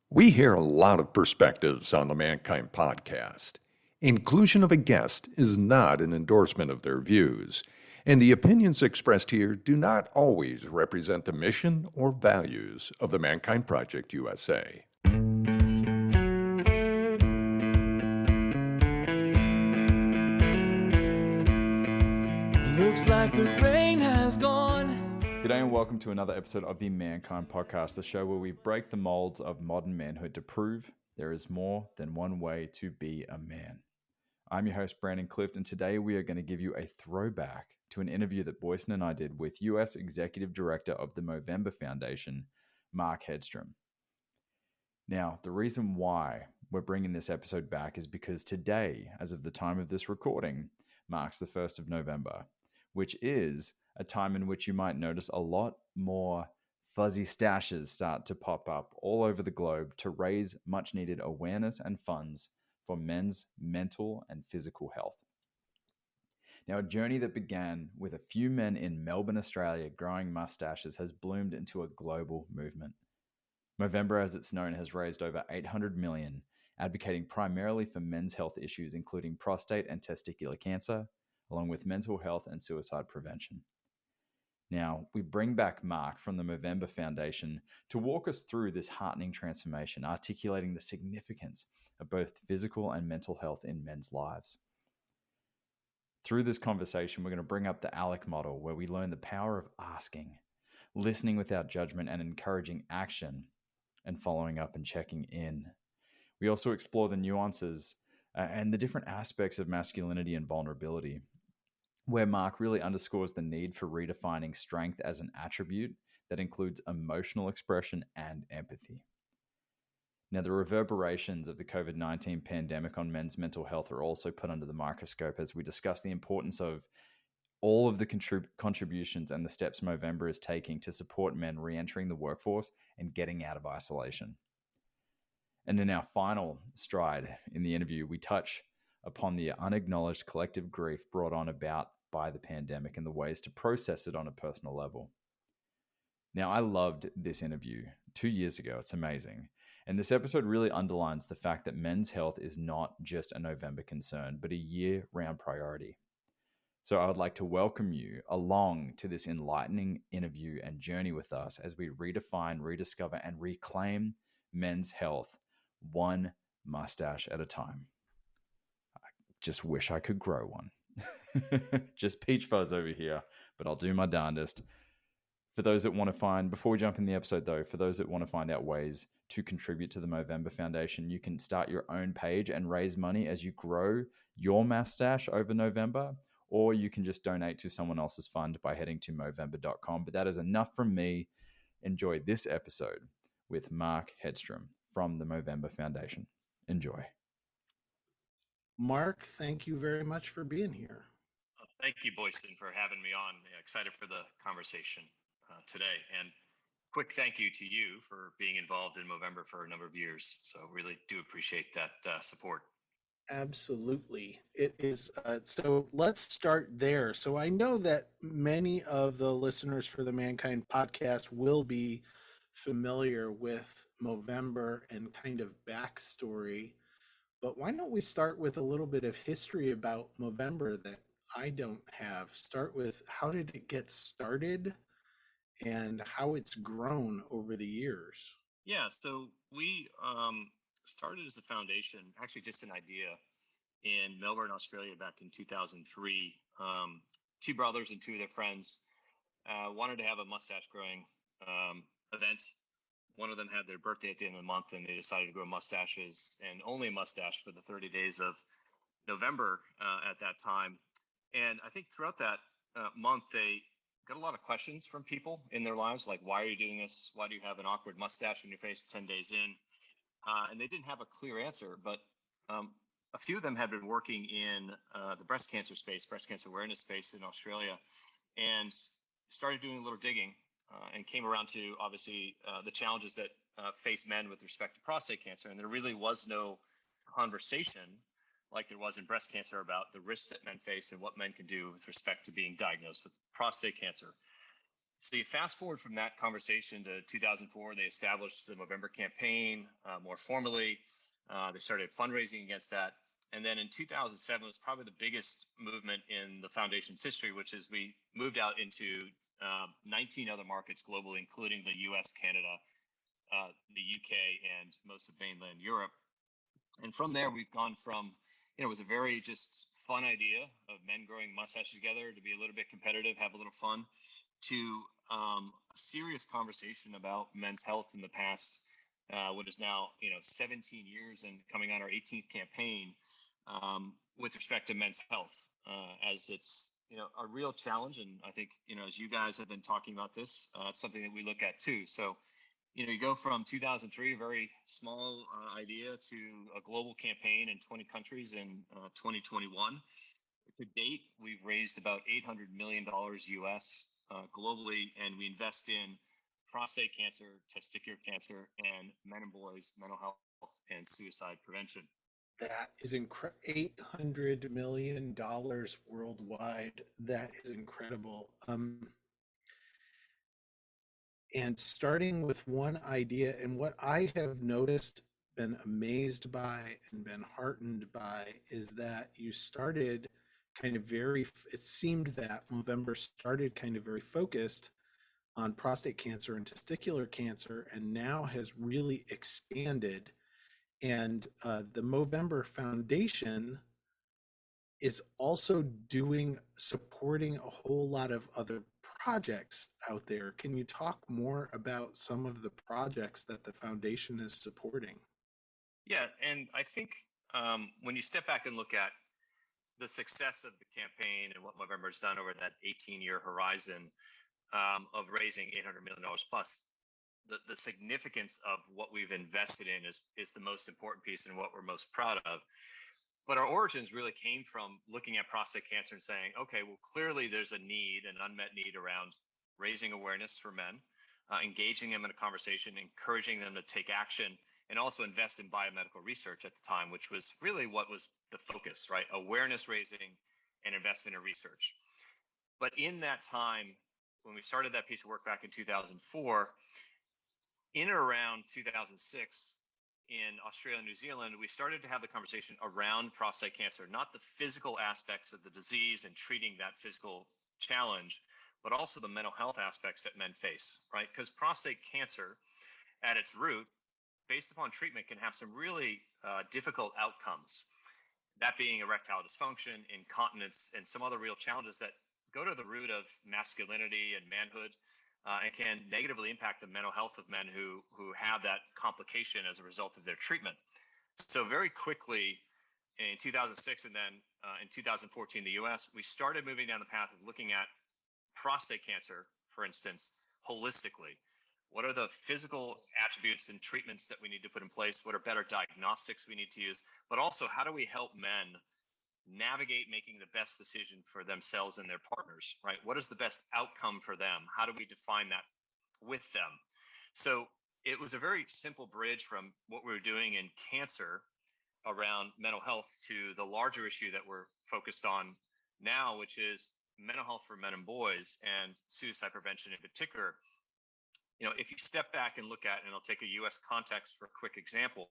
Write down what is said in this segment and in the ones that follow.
We hear a lot of perspectives on the Mankind podcast. Inclusion of a guest is not an endorsement of their views, and the opinions expressed here do not always represent the mission or values of the Mankind Project USA. Looks like the rain has gone. G'day and welcome to another episode of the Mankind Podcast, the show where we break the molds of modern manhood to prove there is more than one way to be a man. I'm your host, Brandon Clift, and today we are going to give you a throwback to an interview that Boyson and I did with US Executive Director of the Movember Foundation, Mark Hedstrom. Now, the reason why we're bringing this episode back is because today, as of the time of this recording, marks the 1st of November, which is a time in which you might notice a lot more fuzzy stashes start to pop up all over the globe to raise much needed awareness and funds for men's mental and physical health. Now, a journey that began with a few men in Melbourne, Australia, growing mustaches has bloomed into a global movement. Movember, as it's known, has raised over 800 million, advocating primarily for men's health issues, including prostate and testicular cancer, along with mental health and suicide prevention. Now, we bring back Mark from the Movember Foundation to walk us through this heartening transformation, articulating the significance of both physical and mental health in men's lives. Through this conversation, we're going to bring up the ALEC model, where we learn the power of asking, listening without judgment, and encouraging action, and following up and checking in. We also explore the nuances and the different aspects of masculinity and vulnerability, where Mark really underscores the need for redefining strength as an attribute that includes emotional expression and empathy. Now, the reverberations of the COVID-19 pandemic on men's mental health are also put under the microscope as we discuss the importance of all of the contributions and the steps Movember is taking to support men re-entering the workforce and getting out of isolation. And in our final stride in the interview, we touch upon the unacknowledged collective grief brought on about by the pandemic and the ways to process it on a personal level. Now, I loved this interview 2 years ago. It's amazing. And this episode really underlines the fact that men's health is not just a November concern, but a year-round priority. So I would like to welcome you along to this enlightening interview and journey with us as we redefine, rediscover, and reclaim men's health one mustache at a time. I just wish I could grow one. Just peach fuzz over here, but I'll do my darndest. For those that want to find, before we jump in the episode though, for those that want to find out ways to contribute to the Movember Foundation, you can start your own page and raise money as you grow your mustache over November, or you can just donate to someone else's fund by heading to Movember.com. But that is enough from me. Enjoy this episode with Mark Hedstrom from the Movember Foundation. Enjoy. Mark, thank you very much for being here. Thank you, Boyson, for having me on. Excited for the conversation today. And quick thank you to you for being involved in Movember for a number of years. So really do appreciate that support. Absolutely. It is. So let's start there. So I know that many of the listeners for the Mankind podcast will be familiar with Movember and kind of backstory. But why don't we start with a little bit of history about Movember that I don't have? Start with how did it get started and how it's grown over the years. Yeah, so we started as a foundation, actually just an idea in Melbourne, Australia back in 2003. Two brothers and two of their friends wanted to have a mustache growing event. One of them had their birthday at the end of the month, and they decided to grow mustaches, and only a mustache for the 30 days of November at that time. And I think throughout that month, they got a lot of questions from people in their lives, like, why are you doing this? Why do you have an awkward mustache on your face 10 days in? And they didn't have a clear answer, but a few of them had been working in the breast cancer space, breast cancer awareness space in Australia, and started doing a little digging. And came around to, obviously, the challenges that face men with respect to prostate cancer. And there really was no conversation like there was in breast cancer about the risks that men face and what men can do with respect to being diagnosed with prostate cancer. So you fast forward from that conversation to 2004, they established the Movember campaign more formally. They started fundraising against that. And then in 2007 was probably the biggest movement in the foundation's history, which is we moved out into 19 other markets globally, including the US, Canada, the UK, and most of mainland Europe. And from there, we've gone from, it was a very just fun idea of men growing mustaches together to be a little bit competitive, have a little fun, to a serious conversation about men's health in the past, what is now, 17 years and coming on our 18th campaign with respect to men's health, as it's, a real challenge. And I think, as you guys have been talking about this, it's something that we look at too. So, you go from 2003, a very small idea, to a global campaign in 20 countries in 2021. To date, we've raised about $800 million US globally, and we invest in prostate cancer, testicular cancer, and men and boys mental health and suicide prevention. That is incredible. $800 million worldwide. That is incredible. And starting with one idea, and what I have noticed, been amazed by, and been heartened by, is that you started kind of it seemed that Movember started kind of very focused on prostate cancer and testicular cancer, and now has really expanded. And the Movember Foundation is also supporting a whole lot of other projects out there. Can you talk more about some of the projects that the foundation is supporting? Yeah, and I think when you step back and look at the success of the campaign and what Movember's done over that 18-year horizon of raising $800 million plus, the significance of what we've invested in is the most important piece and what we're most proud of. But our origins really came from looking at prostate cancer and saying, okay, well, clearly there's an unmet need around raising awareness for men, engaging them in a conversation, encouraging them to take action, and also invest in biomedical research at the time, which was really what was the focus, right? Awareness raising and investment in research. But in that time, when we started that piece of work back in 2004, in or around 2006, in Australia and New Zealand, we started to have the conversation around prostate cancer, not the physical aspects of the disease and treating that physical challenge, but also the mental health aspects that men face, right? Because prostate cancer at its root, based upon treatment, can have some really difficult outcomes. That being erectile dysfunction, incontinence, and some other real challenges that go to the root of masculinity and manhood, and can negatively impact the mental health of men who have that complication as a result of their treatment. So very quickly in 2006 and then in 2014, the US, we started moving down the path of looking at prostate cancer, for instance, holistically. What are the physical attributes and treatments that we need to put in place? What are better diagnostics we need to use? But also, how do we help men navigate making the best decision for themselves and their partners, right? What is the best outcome for them? How do we define that with them? So it was a very simple bridge from what we were doing in cancer around mental health to the larger issue that we're focused on now, which is mental health for men and boys and suicide prevention in particular. If you step back and look at, and I'll take a US context for a quick example,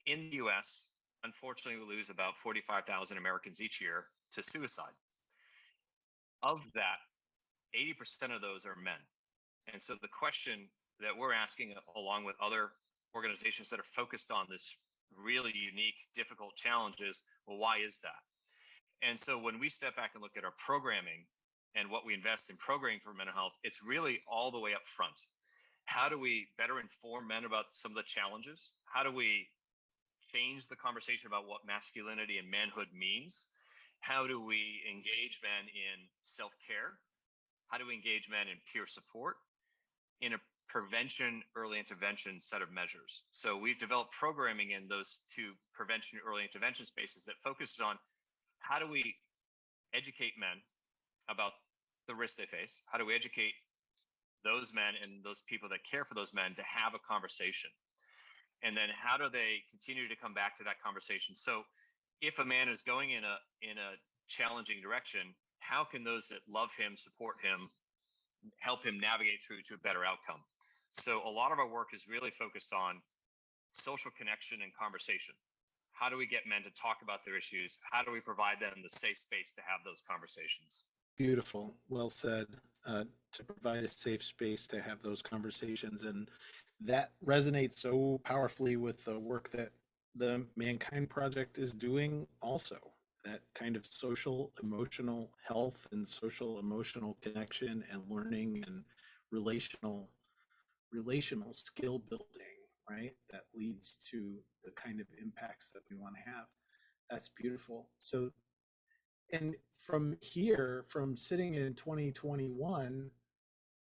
in the US, unfortunately, we lose about 45,000 Americans each year to suicide. Of that, 80% of those are men. And so the question that we're asking, along with other organizations that are focused on this really unique, difficult challenge, is, well, why is that? And so when we step back and look at our programming and what we invest in programming for mental health, it's really all the way up front. How do we better inform men about some of the challenges? How do we change the conversation about what masculinity and manhood means? How do we engage men in self-care? How do we engage men in peer support? In a prevention, early intervention set of measures. So we've developed programming in those two prevention, early intervention spaces that focuses on how do we educate men about the risks they face? How do we educate those men and those people that care for those men to have a conversation? And then how do they continue to come back to that conversation? So if a man is going in a challenging direction, how can those that love him, support him, help him navigate through to a better outcome? So a lot of our work is really focused on social connection and conversation. How do we get men to talk about their issues? How do we provide them the safe space to have those conversations? Beautiful. Well said. To provide a safe space to have those conversations. And that resonates so powerfully with the work that the Mankind Project is doing also. That kind of social emotional health and social emotional connection and learning and relational skill building, right? That leads to the kind of impacts that we want to have. That's beautiful. So, and from here, from sitting in 2021,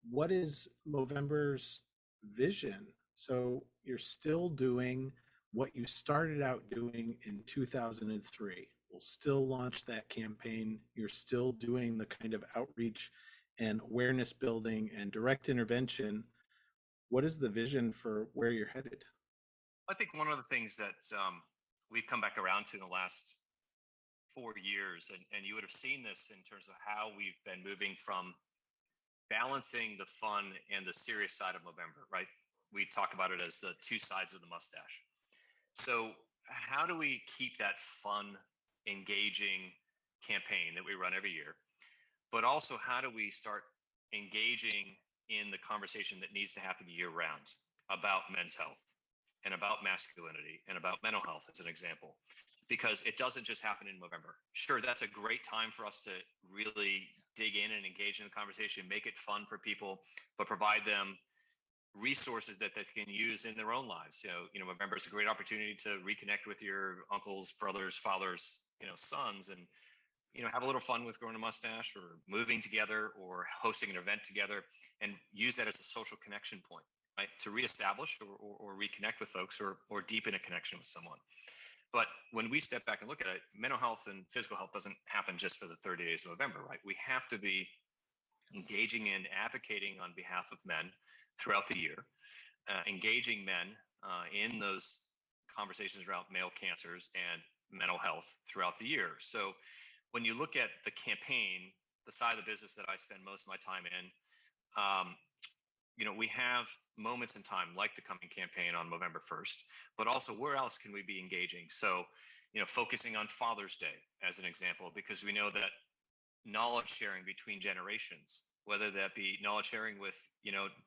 what is Movember's vision? So you're still doing what you started out doing in 2003. We'll still launch that campaign. You're still doing the kind of outreach and awareness building and direct intervention. What is the vision for where you're headed? I think one of the things that we've come back around to in the last 4 years, and you would have seen this in terms of how we've been moving from balancing the fun and the serious side of Movember, right? We talk about it as the two sides of the mustache. So how do we keep that fun, engaging campaign that we run every year, but also how do we start engaging in the conversation that needs to happen year round about men's health and about masculinity and about mental health, as an example, because it doesn't just happen in November. Sure, that's a great time for us to really dig in and engage in the conversation, make it fun for people, but provide them resources that they can use in their own lives. So, November is a great opportunity to reconnect with your uncles, brothers, fathers, sons, and have a little fun with growing a mustache or moving together or hosting an event together, and use that as a social connection point, right? To reestablish or reconnect with folks or deepen a connection with someone. But when we step back and look at it, mental health and physical health doesn't happen just for the 30 days of November, right? We have to be engaging and advocating on behalf of men throughout the year, engaging men in those conversations around male cancers and mental health throughout the year. So when you look at the campaign, the side of the business that I spend most of my time in, we have moments in time like the coming campaign on November 1st, but also where else can we be engaging? So, focusing on Father's Day as an example, because we know that knowledge sharing between generations, whether that be knowledge sharing with,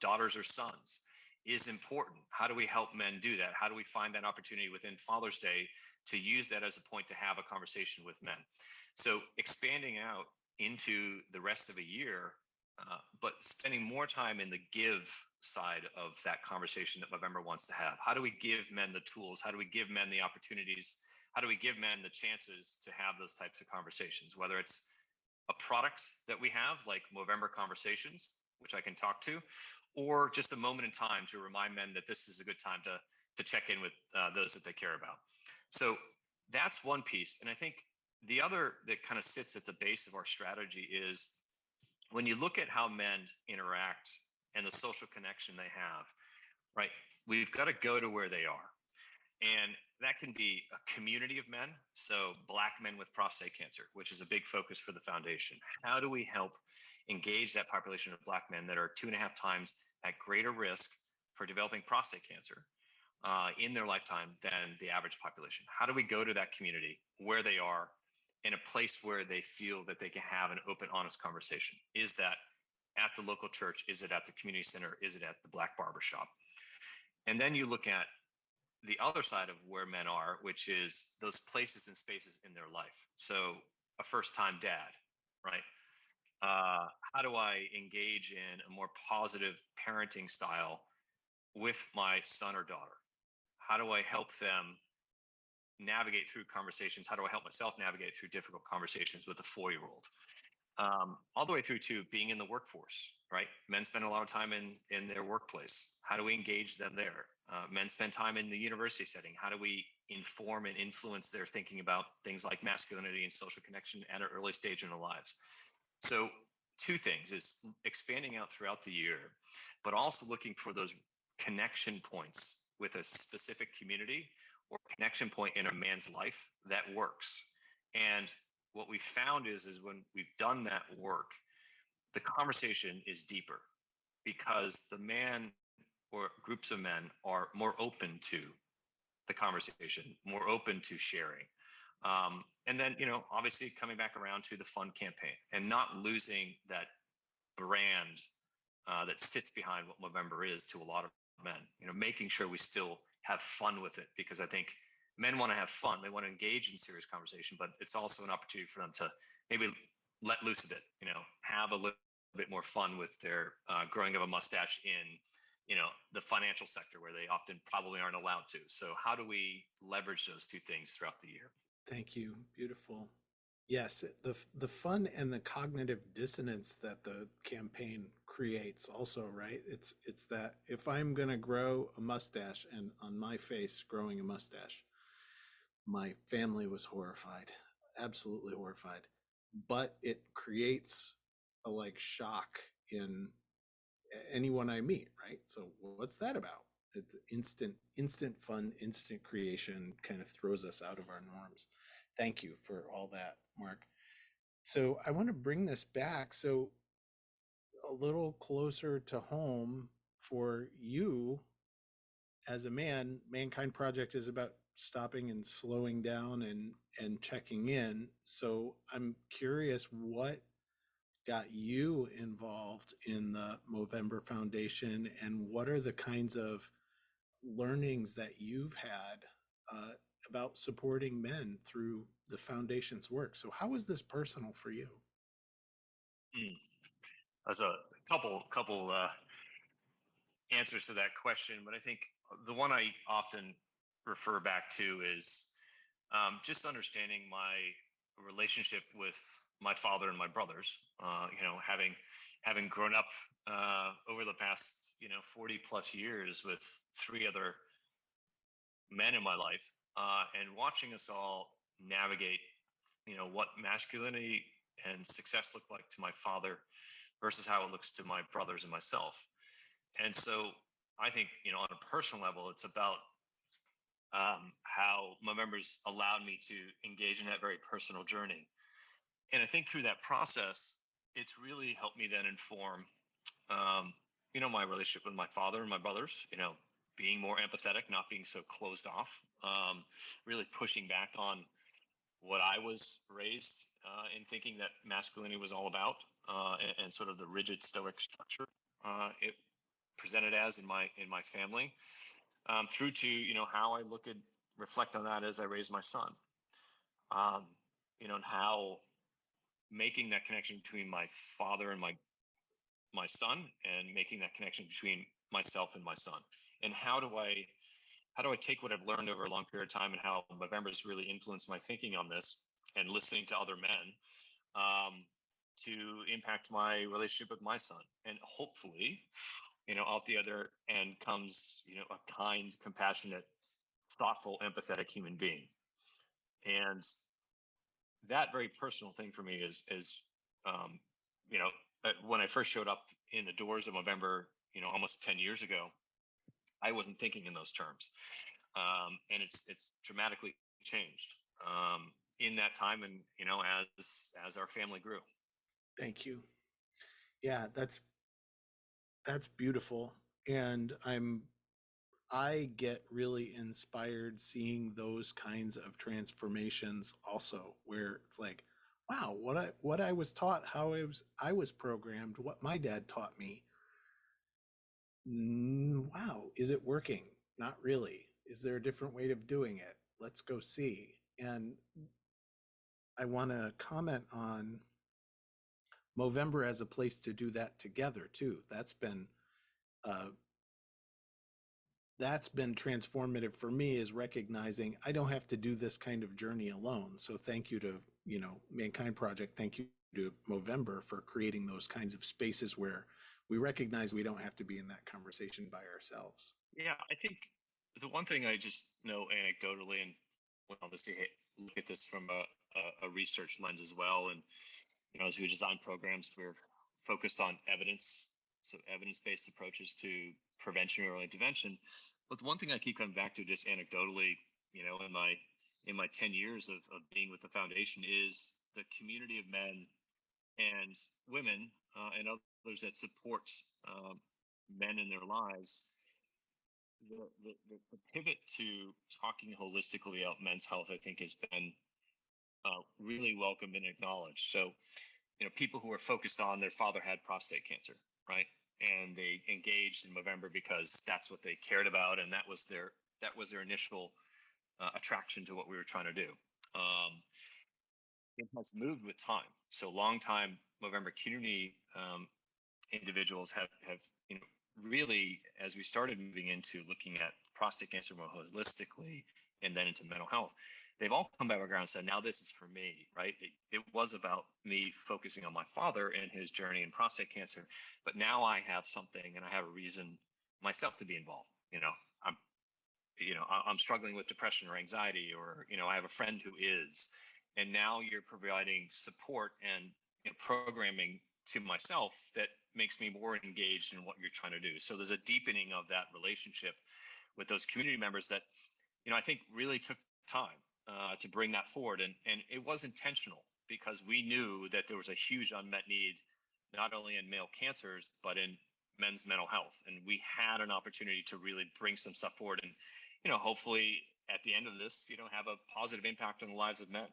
daughters or sons, is important. How do we help men do that? How do we find that opportunity within Father's Day to use that as a point to have a conversation with men? So expanding out into the rest of a year, but spending more time in the give side of that conversation that November wants to have. How do we give men the tools? How do we give men the opportunities? How do we give men the chances to have those types of conversations? Whether it's a product that we have like Movember Conversations, which I can talk to, or just a moment in time to remind men that this is a good time to check in with those that they care about. So that's one piece. And I think the other that kind of sits at the base of our strategy is when you look at how men interact and the social connection they have, right? We've got to go to where they are. And that can be a community of men. So Black men with prostate cancer, which is a big focus for the foundation. How do we help engage that population of Black men that are 2.5 times at greater risk for developing prostate cancer in their lifetime than the average population? How do we go to that community where they are in a place where they feel that they can have an open, honest conversation? Is that at the local church? Is it at the community center? Is it at the Black barbershop? And then you look at the other side of where men are, which is those places and spaces in their life. So a first-time dad, right? How do I engage in a more positive parenting style with my son or daughter? How do I help them navigate through conversations? How do I help myself navigate through difficult conversations with a 4-year-old? All the way through to being in the workforce, right? Men spend a lot of time in their workplace. How do we engage them there? Men spend time in the university setting. How do we inform and influence their thinking about things like masculinity and social connection at an early stage in their lives? So 2 things is expanding out throughout the year, but also looking for those connection points with a specific community or connection point in a man's life that works. And what we found is when we've done that work, the conversation is deeper because the man or groups of men are more open to the conversation, more open to sharing. And then, obviously coming back around to the fun campaign and not losing that brand that sits behind what Movember is to a lot of men, making sure we still have fun with it, because I think men want to have fun. They want to engage in serious conversation, but it's also an opportunity for them to maybe let loose a bit, have a little bit more fun with their growing of a mustache in, the financial sector where they often probably aren't allowed to. So how do we leverage those two things throughout the year? Thank you. Beautiful. Yes, the fun and the cognitive dissonance that the campaign creates also, right? It's that if I'm going to grow a mustache, and on my face growing a mustache, my family was horrified, absolutely horrified. But it creates a shock in anyone I meet, right? So what's that about? It's instant fun, instant creation, kind of throws us out of our norms. Thank you for all that, Mark. So I want to bring this back. So a little closer to home for you as a man, Mankind Project is about stopping and slowing down and checking in. So I'm curious, what got you involved in the Movember Foundation, and what are the kinds of learnings that you've had about supporting men through the foundation's work? So how is this personal for you? There's a couple answers to that question, but I think the one I often refer back to is just understanding my relationship with my father and my brothers. Having grown up over the past 40 plus years with three other men in my life, and watching us all navigate what masculinity and success look like to my father versus how it looks to my brothers and myself. And so I think on a personal level, it's about how my members allowed me to engage in that very personal journey. And I think through that process, it's really helped me then inform, my relationship with my father and my brothers, being more empathetic, not being so closed off, really pushing back on what I was raised in thinking that masculinity was all about, and sort of the rigid stoic structure it presented as in my family, through to how I reflect on that as I raise my son, and how making that connection between my father and my son, and making that connection between myself and my son, and how do I take what I've learned over a long period of time and how Movember's really influenced my thinking on this and listening to other men, to impact my relationship with my son. And hopefully, out the other end comes, a kind, compassionate, thoughtful, empathetic human being. And that very personal thing for me is when I first showed up in the doors of Movember, almost 10 years ago, I wasn't thinking in those terms. And it's dramatically changed in that time, and as our family grew. Thank you. Yeah, that's beautiful. And I get really inspired seeing those kinds of transformations also, where it's like, wow, what I was taught, how I was programmed, what my dad taught me. Wow, is it working? Not really. Is there a different way of doing it? Let's go see. And I want to comment on Movember as a place to do that together too. That's been transformative for me, is recognizing I don't have to do this kind of journey alone. So thank you to Mankind Project. Thank you to Movember for creating those kinds of spaces where we recognize we don't have to be in that conversation by ourselves. Yeah, I think the one thing I just know anecdotally, and we'll obviously look at this from a research lens as well. And as we design programs, we're focused on evidence, so evidence-based approaches to prevention or intervention. But the one thing I keep coming back to, just anecdotally, in my in my 10 years of being with the foundation is the community of men and women and others that support men in their lives. The pivot to talking holistically about men's health, I think, has been really welcomed and acknowledged. So, people who are focused on their father had prostate cancer, right? And they engaged in Movember because that's what they cared about, and that was their initial attraction to what we were trying to do. It has moved with time. So, long time Movember community individuals have really, as we started moving into looking at prostate cancer more holistically and then into mental health, they've all come back around and said, now this is for me, right? It was about me focusing on my father and his journey in prostate cancer, but now I have something and I have a reason myself to be involved. I'm struggling with depression or anxiety, or, I have a friend who is, and now you're providing support and programming to myself that makes me more engaged in what you're trying to do. So there's a deepening of that relationship with those community members that, I think really took time to bring that forward. And it was intentional because we knew that there was a huge unmet need, not only in male cancers, but in men's mental health. And we had an opportunity to really bring some stuff forward and, hopefully at the end of this, have a positive impact on the lives of men.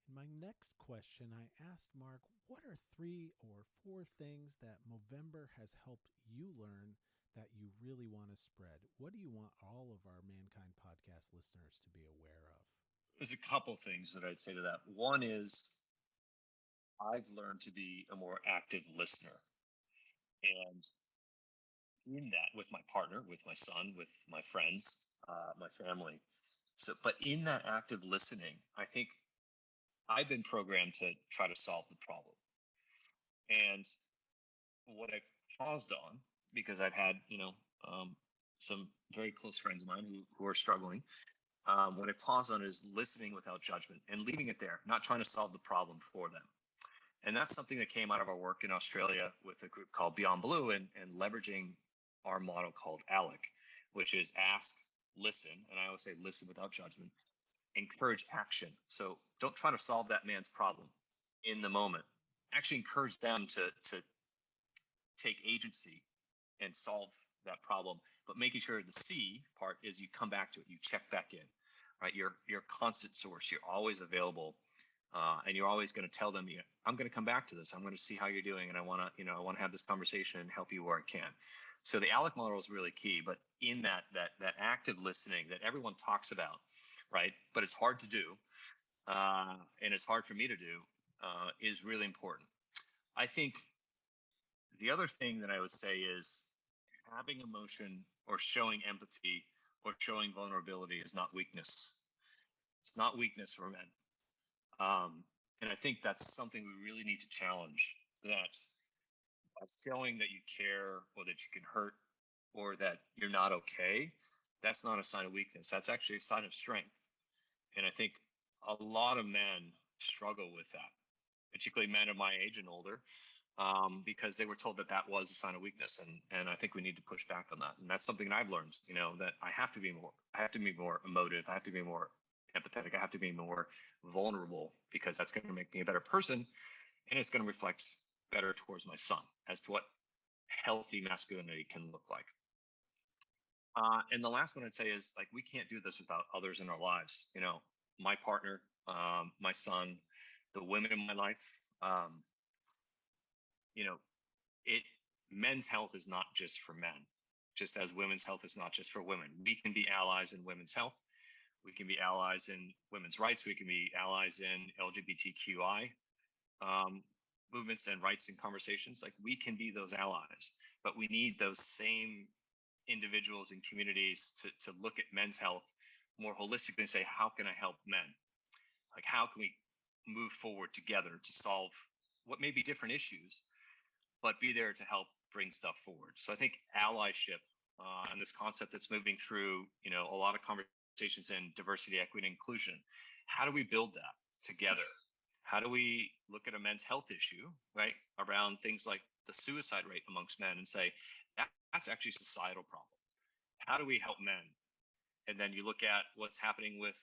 In my next question, I asked Mark, what are 3 or 4 things that Movember has helped you learn that you really want to spread? What do you want all of our Mankind podcast listeners to be aware of? There's a couple things that I'd say to that. One is I've learned to be a more active listener. And in that, with my partner, with my son, with my friends, my family. So, but in that active listening, I think I've been programmed to try to solve the problem. And what I've paused on, because I've had, some very close friends of mine who are struggling, what I paused on is listening without judgment and leaving it there, not trying to solve the problem for them. And that's something that came out of our work in Australia with a group called Beyond Blue and leveraging our model called ALEC, which is ask, listen, and I always say listen without judgment, encourage action. So don't try to solve that man's problem in the moment. Actually encourage them to take agency and solve that problem, but making sure the C part is you come back to it, you check back in, right? You're a constant source. You're always available. And you're always going to tell them, I'm going to come back to this. I'm going to see how you're doing. And I want to have this conversation and help you where I can. So the ALEC model is really key, but in that active listening that everyone talks about, right? But it's hard to do. And it's hard for me to do, is really important. I think the other thing that I would say is having emotion or showing empathy or showing vulnerability is not weakness. It's not weakness for men. And I think that's something we really need to challenge, that showing that you care or that you can hurt or that you're not okay, that's not a sign of weakness. That's actually a sign of strength. And I think a lot of men struggle with that, particularly men of my age and older, because they were told that that was a sign of weakness. And I think we need to push back on that. And that's something that I've learned, that I have to be more emotive. I have to be more empathetic. I have to be more vulnerable, because that's going to make me a better person. And it's going to reflect better towards my son as to what healthy masculinity can look like. And the last one I'd say is, like, we can't do this without others in our lives. My partner, my son, the women in my life. Men's health is not just for men, just as women's health is not just for women. We can be allies in women's health. We can be allies in women's rights. We can be allies in LGBTQI movements and rights and conversations. Like, we can be those allies, but we need those same individuals and communities to look at men's health more holistically and say, how can I help men? Like, how can we move forward together to solve what may be different issues, but be there to help bring stuff forward? So I think allyship and this concept that's moving through, a lot of conversations in diversity, equity, and inclusion. How do we build that together? How do we look at a men's health issue, right, around things like the suicide rate amongst men and say, that's actually a societal problem. How do we help men And then you look at what's happening with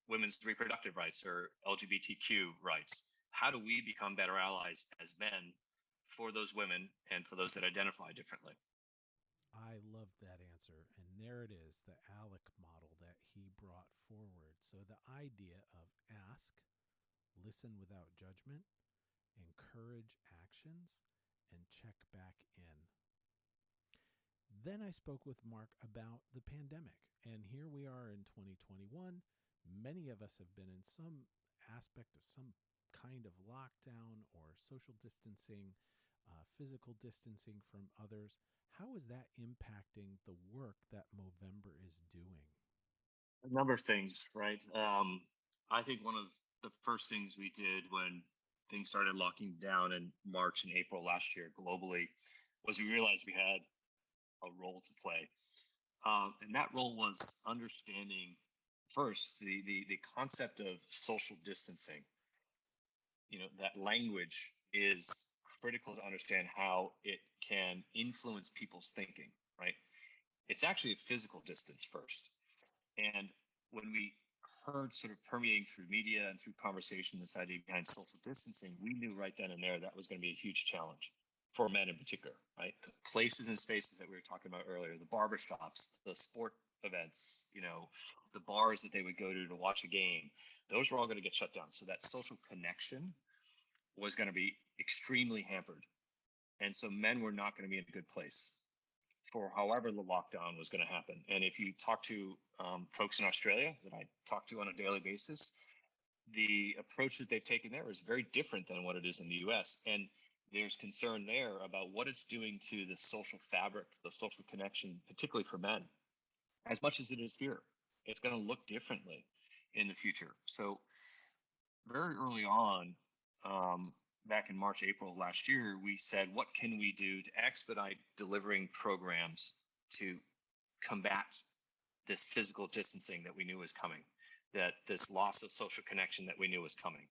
women's reproductive rights or LGBTQ rights. How do we become better allies as men for those women and for those that identify differently? I loved that answer. And there it is, the ALEC model that he brought forward. So the idea of ask, listen without judgment, encourage actions, and check back in. Then I spoke with Mark about the pandemic. And here we are in 2021. Many of us have been in some aspect of some kind of lockdown or social distancing, physical distancing from others. How is that impacting the work that Movember is doing? A number of things, right? I think one of the first things we did when things started locking down in March and April last year globally was we realized we had a role to play. And that role was understanding first the concept of social distancing. That language is critical to understand how it can influence people's thinking, right? It's actually a physical distance first. And when we heard sort of permeating through media and through conversation this idea behind social distancing, we knew right then and there that was going to be a huge challenge for men in particular, right? The places and spaces that we were talking about earlier, the barbershops, the sport events, the bars that they would go to watch a game, those were all going to get shut down. So that social connection was going to be extremely hampered. And so men were not going to be in a good place for however the lockdown was going to happen. And if you talk to folks in Australia that I talk to on a daily basis, the approach that they've taken there is very different than what it is in the US. And there's concern there about what it's doing to the social fabric, the social connection, particularly for men, as much as it is here. It's going to look differently in the future. So very early on, back in March, April of last year, we said, what can we do to expedite delivering programs to combat this physical distancing that we knew was coming, that this loss of social connection that we knew was coming?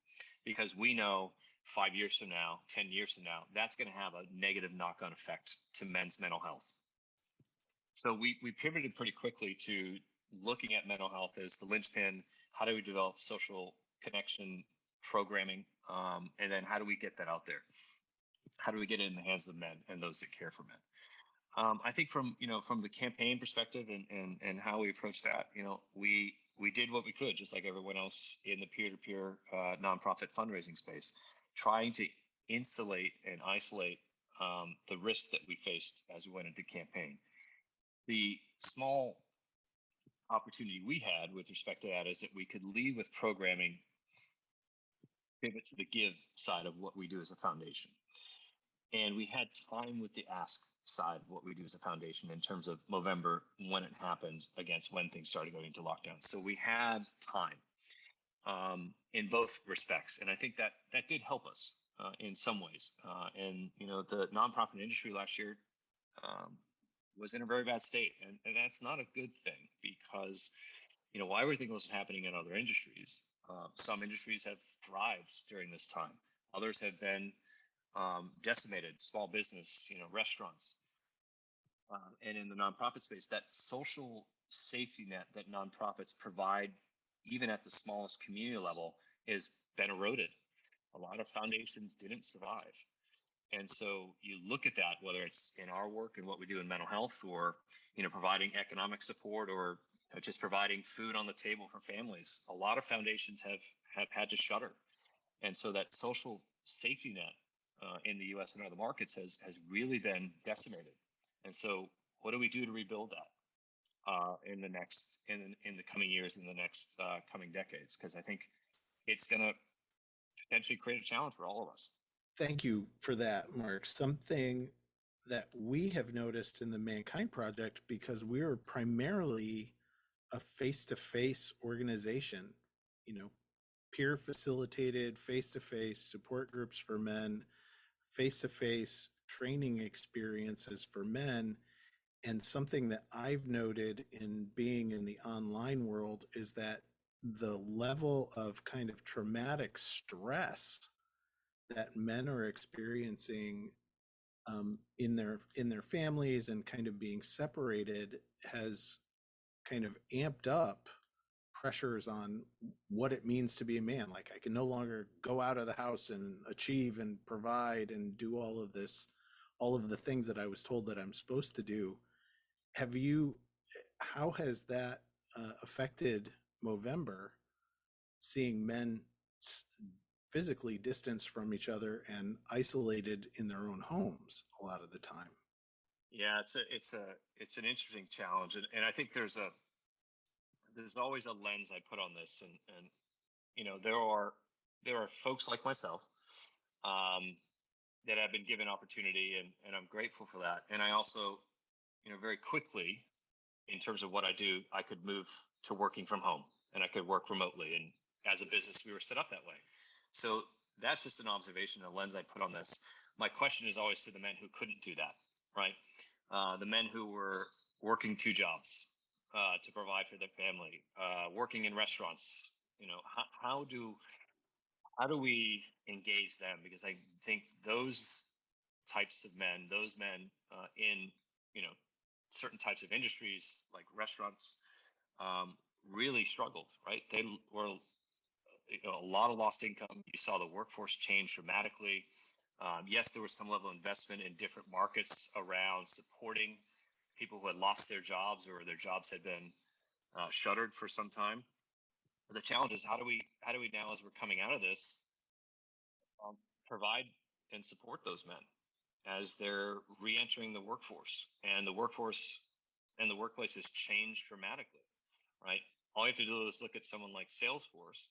Because we know 5 years from now, 10 years from now, that's going to have a negative knock-on effect to men's mental health. So we pivoted pretty quickly to looking at mental health as the linchpin. How do we develop social connection programming? And then how do we get that out there? How do we get it in the hands of men and those that care for men? I think from the campaign perspective and how we approach that, we did what we could, just like everyone else in the peer-to-peer nonprofit fundraising space, trying to insulate and isolate the risks that we faced as we went into campaign. The small opportunity we had with respect to that is that we could lead with programming, pivot to the give side of what we do as a foundation. And we had time with the ask side of what we do as a foundation in terms of Movember, when it happened, against when things started going into lockdown. So we had time in both respects. And I think that did help us in some ways. And the nonprofit industry last year was in a very bad state. And that's not a good thing because, while everything was happening in other industries, some industries have thrived during this time. Others have been decimated, small business, restaurants. And in the nonprofit space, that social safety net that nonprofits provide, even at the smallest community level, has been eroded. A lot of foundations didn't survive. And so you look at that, whether it's in our work and what we do in mental health, or providing economic support, or just providing food on the table for families. A lot of foundations have had to shutter. And so that social safety net in the US and other markets has really been decimated. And so what do we do to rebuild that in the coming years, in the next coming decades? Because I think it's going to potentially create a challenge for all of us. Thank you for that, Mark. Something that we have noticed in the Mankind Project, because we're primarily a face-to-face organization, peer facilitated, face-to-face support groups for men, face-to-face training experiences for men. And something that I've noted in being in the online world is that the level of kind of traumatic stress that men are experiencing in their families and kind of being separated has kind of amped up pressures on what it means to be a man. Like I can no longer go out of the house and achieve and provide and do all of this, all of the things that I was told that I'm supposed to do. How has that affected Movember, seeing men physically distanced from each other and isolated in their own homes a lot of the time? Yeah, it's an interesting challenge, and I think there's always a lens I put on this, and there are folks like myself that have been given opportunity, and I'm grateful for that. And I also, very quickly, in terms of what I do, I could move to working from home, and I could work remotely. And as a business, we were set up that way. So that's just an observation, a lens I put on this. My question is always to the men who couldn't do that, right? The men who were working two jobs to provide for their family, working in restaurants. How do we engage them? Because I think those types of men, those men in certain types of industries like restaurants, really struggled. Right? They were a lot of lost income. You saw the workforce change dramatically. Yes, there was some level of investment in different markets around supporting people who had lost their jobs or their jobs had been shuttered for some time. But the challenge is how do we now, as we're coming out of this, provide and support those men as they're re-entering the workforce, and the workforce and the workplace has changed dramatically, right? All you have to do is look at someone like Salesforce,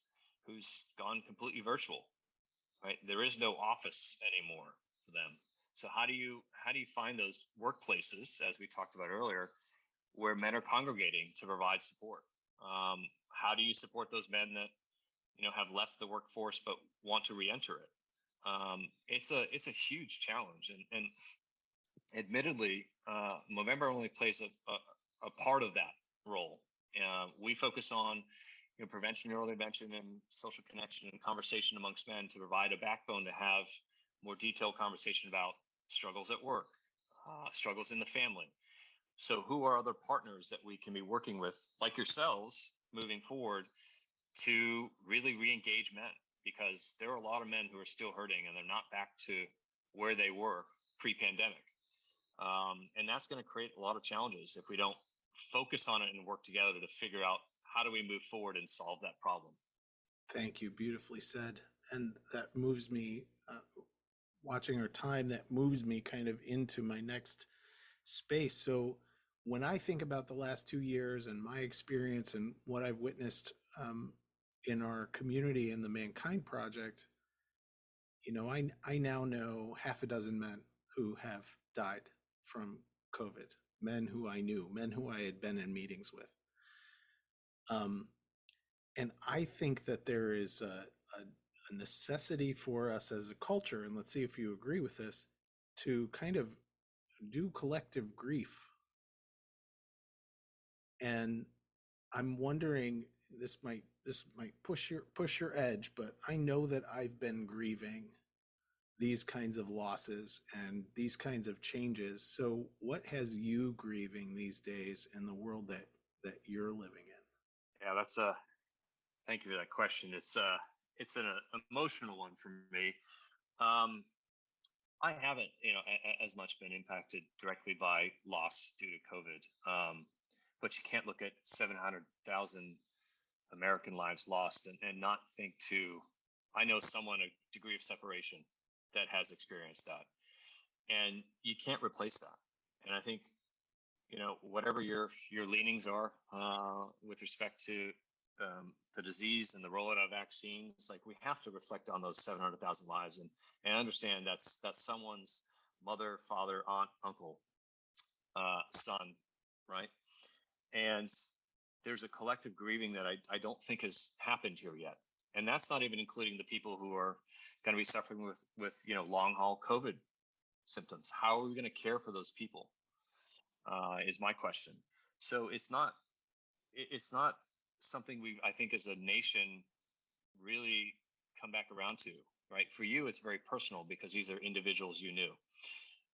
who's gone completely virtual, right? There is no office anymore for them. So how do you find those workplaces, as we talked about earlier, where men are congregating to provide support? How do you support those men that have left the workforce but want to re-enter it? It's a huge challenge, and admittedly, Movember only plays a part of that role. We focus on prevention, early intervention, and social connection and conversation amongst men to provide a backbone to have more detailed conversation about struggles at work, struggles in the family. So who are other partners that we can be working with, like yourselves, moving forward to really re-engage men? Because there are a lot of men who are still hurting and they're not back to where they were pre-pandemic. And that's going to create a lot of challenges if we don't focus on it and work together to figure out how do we move forward and solve that problem. Thank you. Beautifully said. And that moves me, watching our time, that moves me kind of into my next space. So when I think about the last 2 years and my experience and what I've witnessed in our community in the Mankind Project, I now know half a dozen men who have died from COVID, men who I knew, men who I had been in meetings with. And I think that there is a necessity for us as a culture, and let's see if you agree with this, to kind of do collective grief. And I'm wondering, this might push your edge, but I know that I've been grieving these kinds of losses and these kinds of changes. So what has you grieving these days in the world that you're living in? Yeah, thank you for that question. It's an emotional one for me. I haven't, as much been impacted directly by loss due to COVID. But you can't look at 700,000 American lives lost and not think I know someone a degree of separation that has experienced that, and you can't replace that. And I think, whatever your leanings are with respect to the disease and the rollout of vaccines, like we have to reflect on those 700,000 lives and understand that's someone's mother, father, aunt, uncle, son, right? And there's a collective grieving that I don't think has happened here yet. And that's not even including the people who are going to be suffering with long haul COVID symptoms. How are we going to care for those people? Is my question. So it's not something I think as a nation really come back around to, right? For you, it's very personal because these are individuals you knew.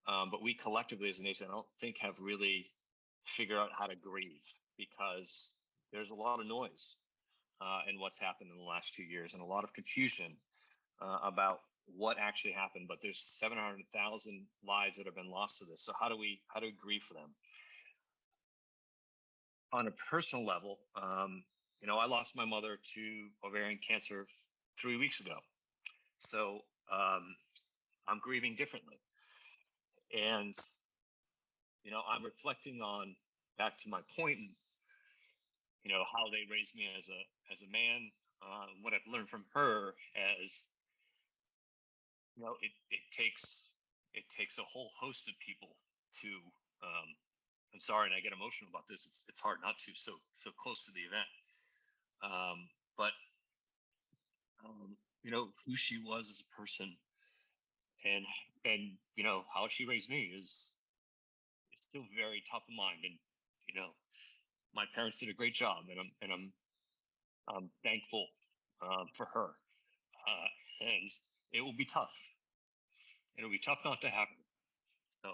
But we collectively as a nation, I don't think have really figured out how to grieve. because there's a lot of noise in what's happened in the last 2 years, and a lot of confusion about what actually happened. But there's 700,000 lives that have been lost to this. So how do we grieve for them? On a personal level, I lost my mother to ovarian cancer 3 weeks ago. So I'm grieving differently. And, I'm reflecting on, back to my point, how they raised me as a man, what I've learned from her as, it takes a whole host of people to, I'm sorry, and I get emotional about this. It's hard not to, so close to the event. But who she was as a person, and how she raised me is still very top of mind. And my parents did a great job, and I'm thankful for her. And it will be tough. It'll be tough not to have her. So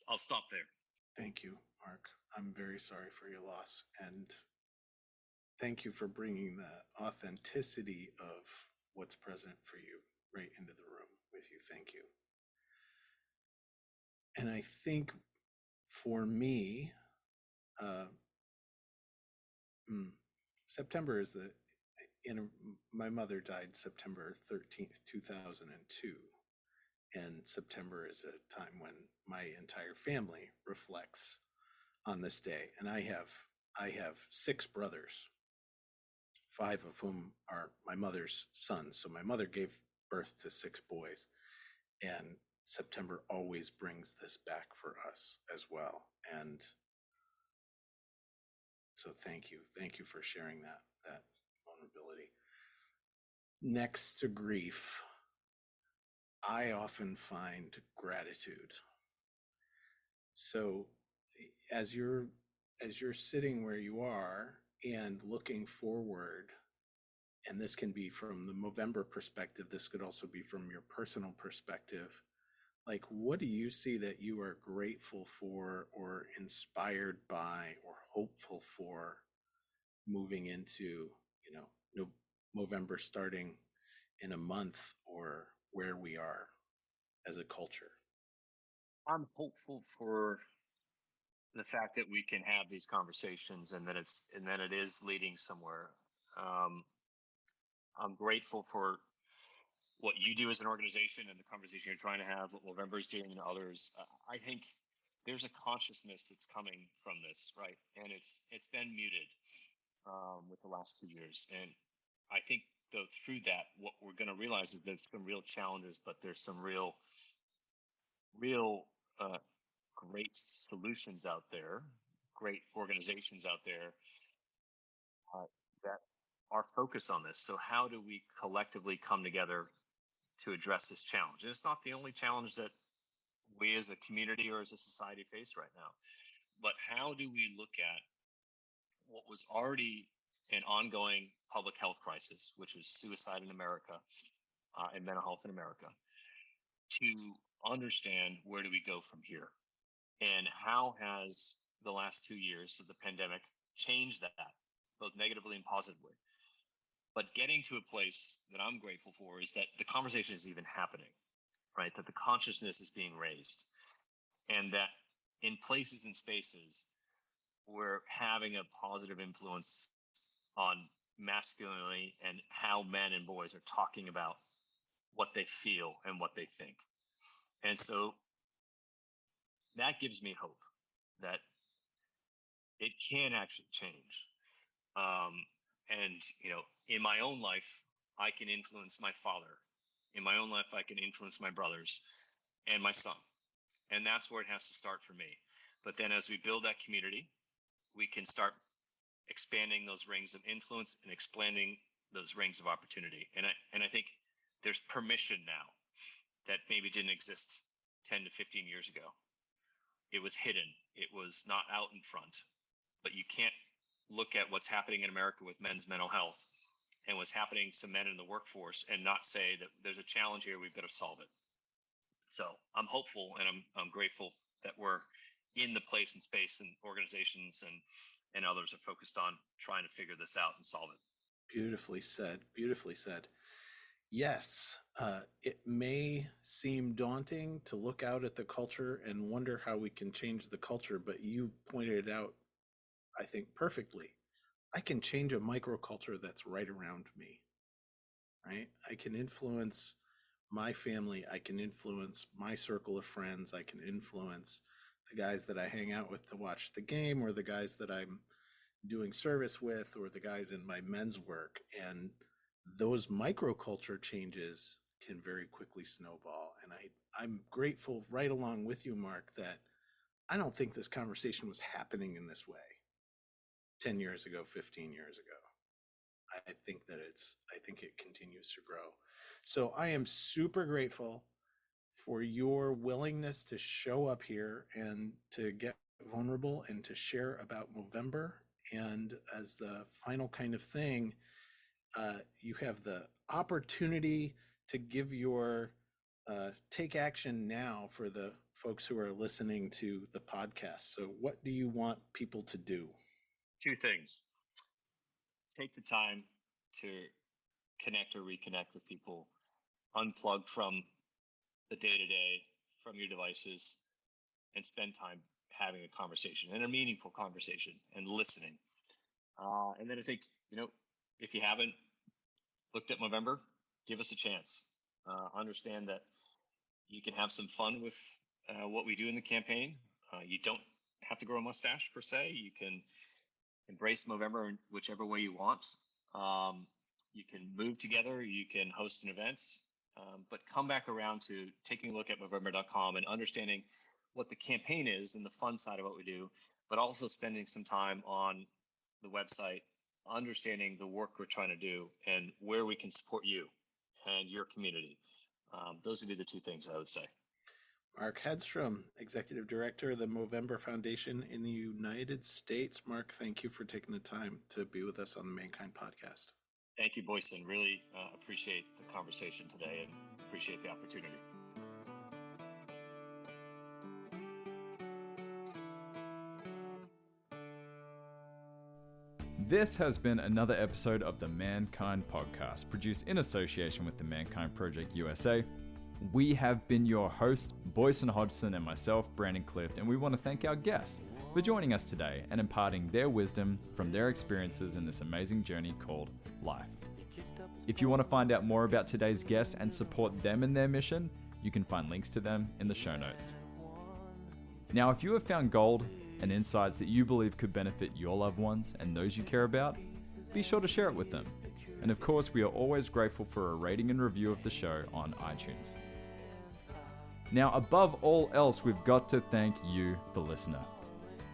I'll stop there. Thank you, Mark. I'm very sorry for your loss, and thank you for bringing the authenticity of what's present for you right into the room with you. Thank you. And I think for me, September is my mother died September 13th, 2002. And September is a time when my entire family reflects on this day. And I have 6 brothers, 5 of whom are my mother's sons. So my mother gave birth to 6 boys, and September always brings this back for us as well. And so thank you for sharing that vulnerability. Next to grief, I often find gratitude. So as you're sitting where you are and looking forward, and this can be from the Movember perspective, this could also be from your personal perspective, like, what do you see that you are grateful for or inspired by or hopeful for moving into, Movember starting in a month, or where we are as a culture? I'm hopeful for the fact that we can have these conversations, and that it is leading somewhere. I'm grateful for what you do as an organization and the conversation you're trying to have, what Movember is doing, and others. I think there's a consciousness that's coming from this, right? And it's been muted with the last 2 years. And I think, though, through that, what we're going to realize is there's some real challenges, but there's some real great solutions out there, great organizations out there that are focused on this. So how do we collectively come together to address this challenge? And it's not the only challenge that we as a community or as a society face right now, but how do we look at what was already an ongoing public health crisis, which was suicide in America and mental health in America, to understand where do we go from here? And how has the last 2 years of the pandemic changed that, both negatively and positively? But getting to a place that I'm grateful for is that the conversation is even happening, right? That the consciousness is being raised, and that in places and spaces, we're having a positive influence on masculinity and how men and boys are talking about what they feel and what they think. And so that gives me hope that it can actually change. And, in my own life, I can influence my father. In my own life, I can influence my brothers and my son. And that's where it has to start for me. But then as we build that community, we can start expanding those rings of influence and expanding those rings of opportunity. And I think there's permission now that maybe didn't exist 10 to 15 years ago. It was hidden. It was not out in front. But you can't look at what's happening in America with men's mental health and what's happening to men in the workforce and not say that there's a challenge here, we've got to solve it. So I'm hopeful, and I'm grateful that we're in the place and space and organizations and and others are focused on trying to figure this out and solve it. Beautifully said. Beautifully said. Yes, it may seem daunting to look out at the culture and wonder how we can change the culture, but you pointed it out, I think, perfectly. I can change a microculture that's right around me, right? I can influence my family. I can influence my circle of friends. I can influence the guys that I hang out with to watch the game, or the guys that I'm doing service with, or the guys in my men's work. And those microculture changes can very quickly snowball. And I'm grateful right along with you, Mark, that I don't think this conversation was happening in this way 10 years ago, 15 years ago. I think it continues to grow. So I am super grateful for your willingness to show up here and to get vulnerable and to share about Movember. And as the final kind of thing, you have the opportunity to give your take action now for the folks who are listening to the podcast. So what do you want people to do? Two things. Take the time to connect or reconnect with people. Unplug from the day-to-day, from your devices, and spend time having a conversation, and a meaningful conversation, and listening. And then I think, if you haven't looked at Movember, give us a chance. Understand that you can have some fun with what we do in the campaign. You don't have to grow a mustache per se. You can embrace Movember in whichever way you want. You can move together. You can host an event. But come back around to taking a look at Movember.com and understanding what the campaign is and the fun side of what we do, but also spending some time on the website, understanding the work we're trying to do and where we can support you and your community. Those would be the two things I would say. Mark Hedstrom, Executive Director of the Movember Foundation in the United States. Mark, thank you for taking the time to be with us on the Mankind Podcast. Thank you, Boyson. Really appreciate the conversation today and appreciate the opportunity. This has been another episode of the Mankind Podcast, produced in association with the Mankind Project USA. We have been your hosts, Boyson Hodgson, and myself, Brandon Clift, and we want to thank our guests for joining us today and imparting their wisdom from their experiences in this amazing journey called life. If you want to find out more about today's guests and support them in their mission, you can find links to them in the show notes. Now, if you have found gold and insights that you believe could benefit your loved ones and those you care about, be sure to share it with them. And of course, we are always grateful for a rating and review of the show on iTunes. Now, above all else, we've got to thank you, the listener,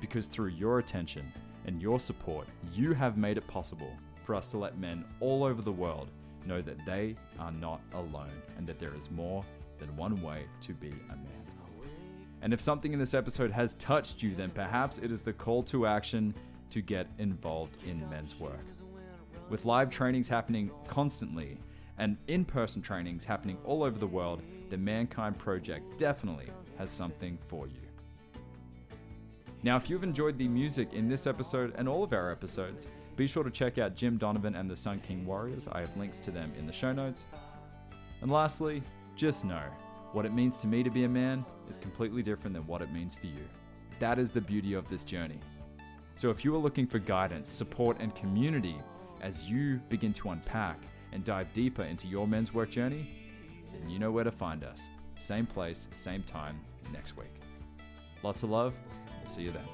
because through your attention and your support, you have made it possible for us to let men all over the world know that they are not alone and that there is more than one way to be a man. And if something in this episode has touched you, then perhaps it is the call to action to get involved in men's work. With live trainings happening constantly and in-person trainings happening all over the world, the Mankind Project definitely has something for you. Now, if you've enjoyed the music in this episode and all of our episodes, be sure to check out Jim Donovan and the Sun King Warriors. I have links to them in the show notes. And lastly, just know, what it means to me to be a man is completely different than what it means for you. That is the beauty of this journey. So if you are looking for guidance, support, and community as you begin to unpack and dive deeper into your men's work journey, then you know where to find us. Same place, same time, next week. Lots of love. We'll see you then.